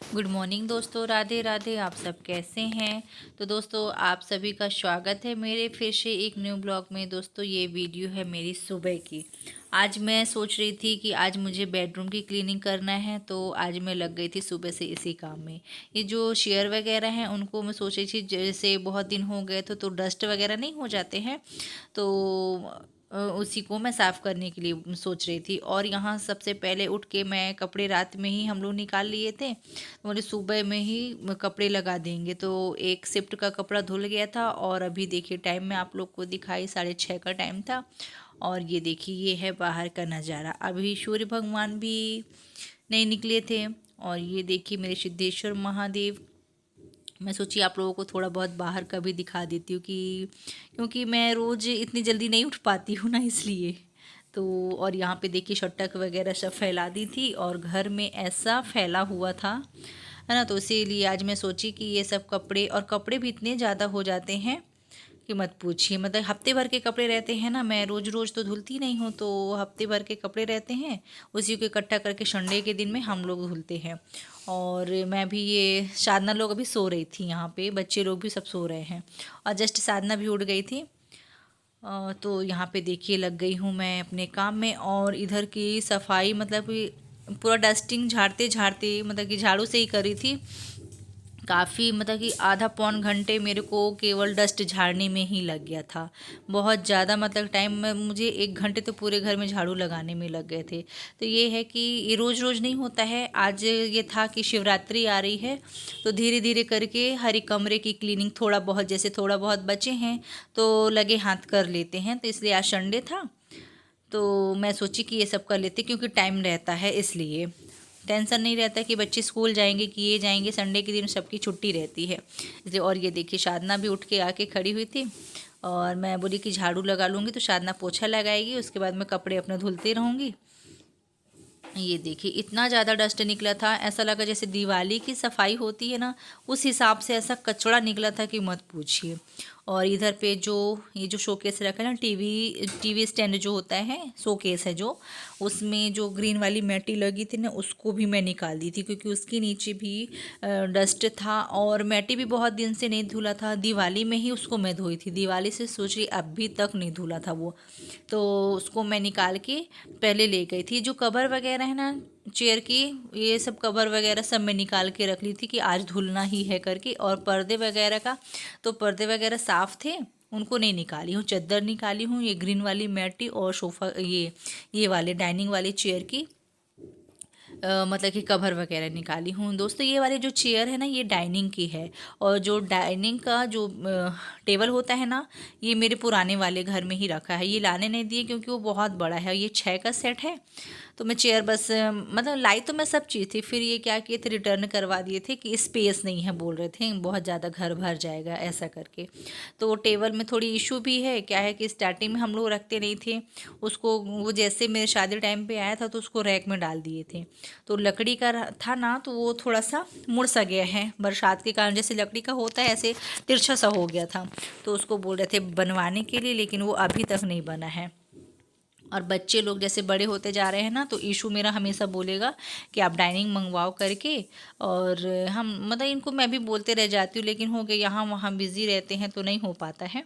Good morning दोस्तों, राधे राधे। आप सब कैसे हैं? तो दोस्तों, आप सभी का स्वागत है मेरे फिर से एक न्यू ब्लॉग में। दोस्तों, ये वीडियो है मेरी सुबह की। आज मैं सोच रही थी कि आज मुझे बेडरूम की क्लीनिंग करना है, तो आज मैं लग गई थी सुबह से इसी काम में। ये जो शेयर वगैरह हैं उनको मैं सोच रही थी, जैसे बहुत दिन हो गए तो डस्ट वगैरह नहीं हो जाते हैं, तो उसी को मैं साफ़ करने के लिए सोच रही थी। और यहाँ सबसे पहले उठ के मैं कपड़े रात में ही हम लोग निकाल लिए थे, तो बोले सुबह में ही कपड़े लगा देंगे। तो एक शिफ्ट का कपड़ा धुल गया था और अभी देखिए टाइम में आप लोग को दिखाई 6:30 का टाइम था। और ये देखिए ये है बाहर का नज़ारा। अभी सूर्य भगवान भी नहीं निकले थे। और ये देखिए मेरे सिद्धेश्वर महादेव। मैं सोची आप लोगों को थोड़ा बहुत बाहर का भी दिखा देती हूँ, कि क्योंकि मैं रोज़ इतनी जल्दी नहीं उठ पाती हूँ ना, इसलिए। तो और यहाँ पे देखिए शटक वगैरह सब फैला दी थी और घर में ऐसा फैला हुआ था, है ना। तो इसीलिए आज मैं सोची कि ये सब कपड़े, और कपड़े भी इतने ज़्यादा हो जाते हैं कि मत पूछिए। मतलब हफ्ते भर के कपड़े रहते हैं ना, मैं रोज़ रोज़ तो धुलती नहीं हूँ, तो हफ्ते भर के कपड़े रहते हैं, उसी को इकट्ठा करके संडे के दिन में हम लोग धुलते हैं। और मैं भी, ये साधना लोग अभी सो रही थी, यहाँ पे बच्चे लोग भी सब सो रहे हैं, और जस्ट साधना भी उठ गई थी। तो यहाँ पे देखिए लग गई हूँ मैं अपने काम में। और इधर की सफाई, मतलब कि पूरा डस्टिंग झाड़ते झाड़ते, मतलब कि झाड़ू से ही करी थी काफ़ी। मतलब कि आधा पौन घंटे मेरे को केवल डस्ट झाड़ने में ही लग गया था। बहुत ज़्यादा, मतलब टाइम में मुझे 1 घंटे तो पूरे घर में झाड़ू लगाने में लग गए थे। तो ये है कि ये रोज़ रोज़ नहीं होता है। आज ये था कि शिवरात्रि आ रही है, तो धीरे धीरे करके हर एक कमरे की क्लीनिंग, थोड़ा बहुत, जैसे थोड़ा बहुत बचे हैं तो लगे हाथ कर लेते हैं। तो इसलिए आज संडे था, तो मैं सोची कि ये सब कर लेते, क्योंकि टाइम रहता है, इसलिए टेंशन नहीं रहता कि बच्चे स्कूल जाएंगे कि ये जाएंगे। संडे के दिन सबकी छुट्टी रहती है इसलिए। और ये देखिए साधना भी उठ के आके खड़ी हुई थी, और मैं बोली कि झाड़ू लगा लूँगी, तो साधना पोछा लगाएगी, उसके बाद मैं कपड़े अपने धुलती रहूँगी। ये देखिए इतना ज़्यादा डस्ट निकला था, ऐसा लगा जैसे दिवाली की सफाई होती है ना, उस हिसाब से ऐसा कचरा निकला था कि मत पूछिए। और इधर पे जो ये जो शोकेस रखा है ना, टीवी स्टैंड जो होता है, शोकेस है जो, उसमें जो ग्रीन वाली मैटी लगी थी ना, उसको भी मैं निकाल दी थी, क्योंकि उसके नीचे भी डस्ट था। और मैटी भी बहुत दिन से नहीं धुला था, दिवाली में ही उसको मैं धोई थी, दिवाली से सोच रही अभी तक नहीं धुला था वो। तो उसको मैं निकाल के पहले ले गई थी। जो कवर वगैरह है ना चेयर की, ये सब कवर वगैरह सब मैं निकाल के रख ली थी कि आज धुलना ही है करके। और पर्दे वगैरह का, तो पर्दे वगैरह साफ़ थे, उनको नहीं निकाली हूँ। चादर निकाली हूँ, ये ग्रीन वाली मैटी और सोफ़ा, ये वाले डाइनिंग वाली चेयर की मतलब कि कवर वगैरह निकाली हूँ। दोस्तों, ये वाली जो चेयर है ना, ये डाइनिंग की है। और जो डाइनिंग का जो टेबल होता है ना, ये मेरे पुराने वाले घर में ही रखा है, ये लाने नहीं दिए क्योंकि वो बहुत बड़ा है, ये 6 का सेट है। तो मैं चेयर बस मतलब लाई तो मैं सब चीज़ थी, फिर ये क्या किए थे, रिटर्न करवा दिए थे कि स्पेस नहीं है, बोल रहे थे बहुत ज़्यादा घर भर जाएगा ऐसा करके। तो टेबल में थोड़ी इशू भी है, क्या है कि स्टार्टिंग में हम लोग रखते नहीं थे उसको, वो जैसे मेरे शादी टाइम पे आया था तो उसको रैक में डाल दिए थे। तो लकड़ी का था ना, तो वो थोड़ा सा मुड़ सा गया है बरसात के कारण, जैसे लकड़ी का होता है ऐसे तिरछा सा हो गया था। तो उसको बोल रहे थे बनवाने के लिए, लेकिन वो अभी तक नहीं बना है। और बच्चे लोग जैसे बड़े होते जा रहे हैं ना, तो इशू मेरा हमेशा बोलेगा कि आप डाइनिंग मंगवाओ करके। और हम, मतलब इनको मैं भी बोलते रह जाती हूँ, लेकिन हो गया यहाँ वहाँ बिज़ी रहते हैं तो नहीं हो पाता है।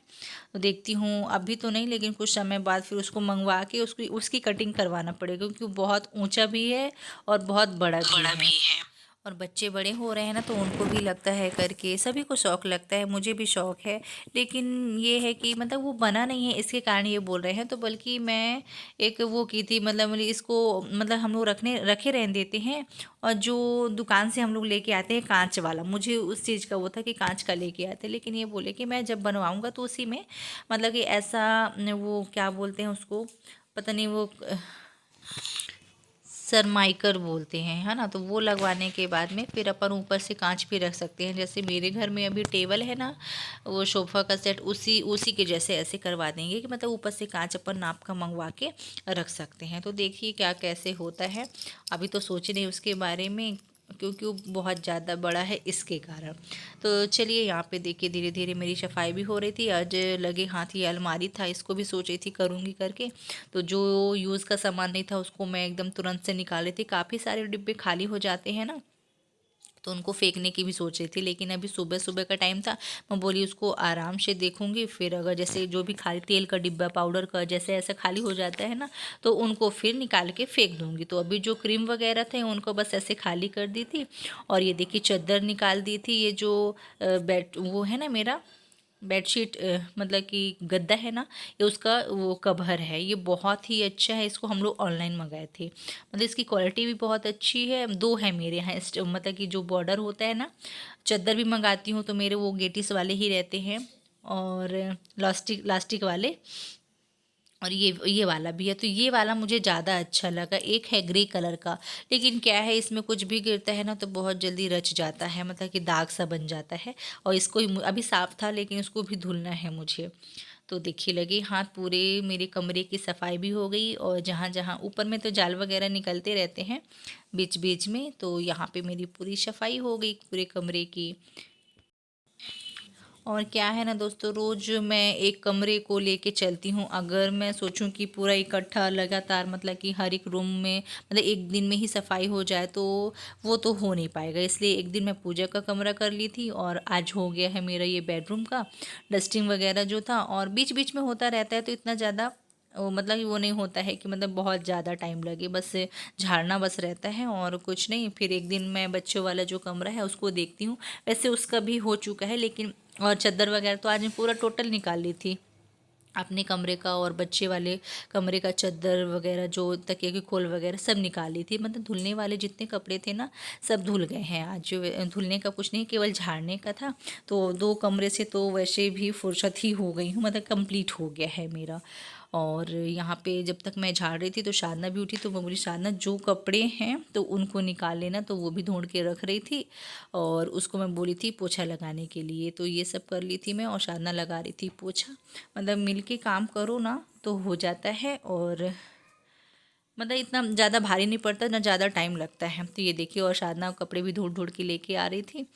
तो देखती हूँ, अभी तो नहीं, लेकिन कुछ समय बाद फिर उसको मंगवा के उसकी उसकी कटिंग करवाना पड़ेगा, क्योंकि वो बहुत ऊंचा भी है और बहुत बड़ा भी है। और बच्चे बड़े हो रहे हैं ना, तो उनको भी लगता है करके, सभी को शौक़ लगता है, मुझे भी शौक़ है। लेकिन ये है कि मतलब वो बना नहीं है, इसके कारण ये बोल रहे हैं। तो बल्कि मैं एक वो की थी, मतलब इसको, मतलब हम लोग रखे रहने देते हैं। और जो दुकान से हम लोग लेके आते हैं कांच वाला, मुझे उस चीज़ का वो था कि कांच का लेके आते, लेकिन ये बोले कि मैं जब बनवाऊँगा तो उसी में, मतलब कि ऐसा, वो क्या बोलते हैं उसको, पता नहीं, वो सरमाइकर बोलते हैं, है ना। तो वो लगवाने के बाद में फिर अपन ऊपर से कांच भी रख सकते हैं। जैसे मेरे घर में अभी टेबल है ना, वो सोफ़ा का सेट, उसी उसी के जैसे ऐसे करवा देंगे कि मतलब ऊपर से कांच अपन नाप का मंगवा के रख सकते हैं। तो देखिए क्या कैसे होता है। अभी तो सोच नहीं उसके बारे में, क्योंकि वो बहुत ज़्यादा बड़ा है इसके कारण। तो चलिए, यहाँ पे देखिए धीरे धीरे मेरी सफाई भी हो रही थी। आज लगे हाथ ये अलमारी था, इसको भी सोच रही थी करूँगी करके। तो जो यूज़ का सामान नहीं था उसको मैं एकदम तुरंत से निकाल रही थी। काफ़ी सारे डिब्बे खाली हो जाते हैं ना, तो उनको फेंकने की भी सोच रही थी, लेकिन अभी सुबह सुबह का टाइम था। मैं बोली उसको आराम से देखूंगी, फिर अगर जैसे जो भी खाली तेल का डिब्बा, पाउडर का जैसे ऐसा खाली हो जाता है ना, तो उनको फिर निकाल के फेंक दूंगी। तो अभी जो क्रीम वगैरह थे उनको बस ऐसे खाली कर दी थी। और ये देखिए चादर निकाल दी थी, ये जो बेड वो है ना मेरा बेडशीट, मतलब कि गद्दा है ना, ये उसका वो कवर है। ये बहुत ही अच्छा है, इसको हम लोग ऑनलाइन मंगाए थे। मतलब इसकी क्वालिटी भी बहुत अच्छी है। दो है मेरे यहाँ, मतलब कि जो बॉर्डर होता है ना, चादर भी मंगाती हूँ तो मेरे वो गेटिस वाले ही रहते हैं, और लास्टिक लास्टिक वाले, और ये वाला भी है। तो ये वाला मुझे ज़्यादा अच्छा लगा। एक है ग्रे कलर का, लेकिन क्या है इसमें कुछ भी गिरता है ना तो बहुत जल्दी रच जाता है, मतलब कि दाग सा बन जाता है। और इसको अभी साफ़ था लेकिन इसको भी धुलना है मुझे। तो देखिए लगे हाथ पूरे मेरे कमरे की सफाई भी हो गई, और जहाँ जहाँ ऊपर में तो जाल वगैरह निकलते रहते हैं बीच बीच में, तो यहाँ पे मेरी पूरी सफाई हो गई पूरे कमरे की। और क्या है ना दोस्तों, रोज़ मैं एक कमरे को लेके चलती हूँ। अगर मैं सोचूं कि पूरा इकट्ठा लगातार, मतलब कि हर एक रूम में मतलब एक दिन में ही सफाई हो जाए, तो वो तो हो नहीं पाएगा। इसलिए एक दिन मैं पूजा का कमरा कर ली थी, और आज हो गया है मेरा ये बेडरूम का डस्टिंग वगैरह जो था। और बीच बीच में होता रहता है, तो इतना ज़्यादा मतलब कि वो नहीं होता है कि मतलब बहुत ज़्यादा टाइम लगे, बस झाड़ना बस रहता है और कुछ नहीं। फिर एक दिन मैं बच्चों वाला जो कमरा है उसको देखती हूँ, वैसे उसका भी हो चुका है, लेकिन और चादर वगैरह तो आज मैं पूरा टोटल निकाल ली थी अपने कमरे का, और बच्चे वाले कमरे का चादर वगैरह जो तकिए की खोल वगैरह सब निकाल ली थी। मतलब धुलने वाले जितने कपड़े थे ना सब धुल गए हैं आज। धुलने का कुछ नहीं, केवल झाड़ने का था। तो 2 कमरे से तो वैसे भी फुर्सत ही हो गई हूँ, मतलब कंप्लीट हो गया है मेरा। और यहाँ पे जब तक मैं झाड़ रही थी तो साधना भी उठी, तो मैं बोली साधना जो कपड़े हैं तो उनको निकाल लेना। तो वो भी ढूंढ के रख रही थी, और उसको मैं बोली थी पोछा लगाने के लिए। तो ये सब कर ली थी मैं, और साधना लगा रही थी पोछा। मतलब मिल के काम करो ना तो हो जाता है, और मतलब इतना ज़्यादा भारी नहीं पड़ता, ना ज़्यादा टाइम लगता है। तो ये देखिए, और साधना कपड़े भी ढूंढ ढूंढ के लेके आ रही थी,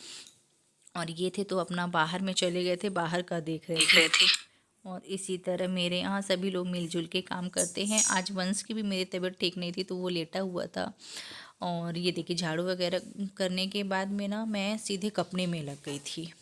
और ये थे तो अपना बाहर में चले गए थे, बाहर का देख रहे थे। और इसी तरह मेरे यहाँ सभी लोग मिलजुल के काम करते हैं। आज वंश की भी मेरी तबीयत ठीक नहीं थी, तो वो लेटा हुआ था। और ये देखिए झाड़ू वगैरह करने के बाद में ना मैं सीधे कपड़े में लग गई थी।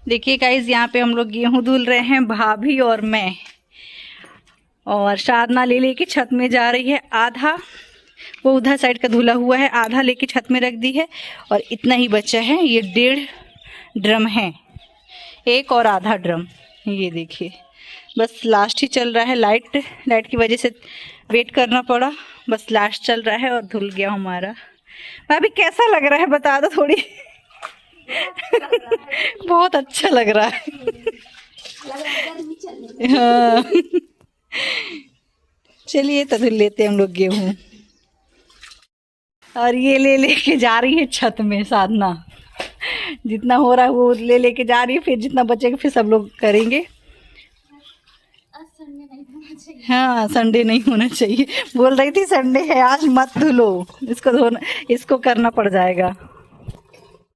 देखिए गाइज, यहाँ पे हम लोग गेहूं धुल रहे हैं, भाभी और मैं। और साधना ले लेके छत में जा रही है। आधा वो उधर साइड का धुला हुआ है, आधा लेके छत में रख दी है और इतना ही बचा है। ये 1.5 ड्रम है, एक और आधा ड्रम। ये देखिए, बस लास्ट ही चल रहा है। लाइट की वजह से वेट करना पड़ा। बस लास्ट चल रहा है और धुल गया हमारा। भाभी कैसा लग रहा है बता दो थोड़ी। बहुत अच्छा लग रहा है। हाँ, चलिए तो धुल लेते हैं हम लोग गेहूँ। और ये ले लेके जा रही है छत में साधना। जितना हो रहा है वो ले लेके जा रही है, फिर जितना बचेगा फिर सब लोग करेंगे। हाँ, संडे नहीं होना चाहिए। बोल रही थी संडे है आज मत धुलो, इसको धोना, इसको करना पड़ जाएगा।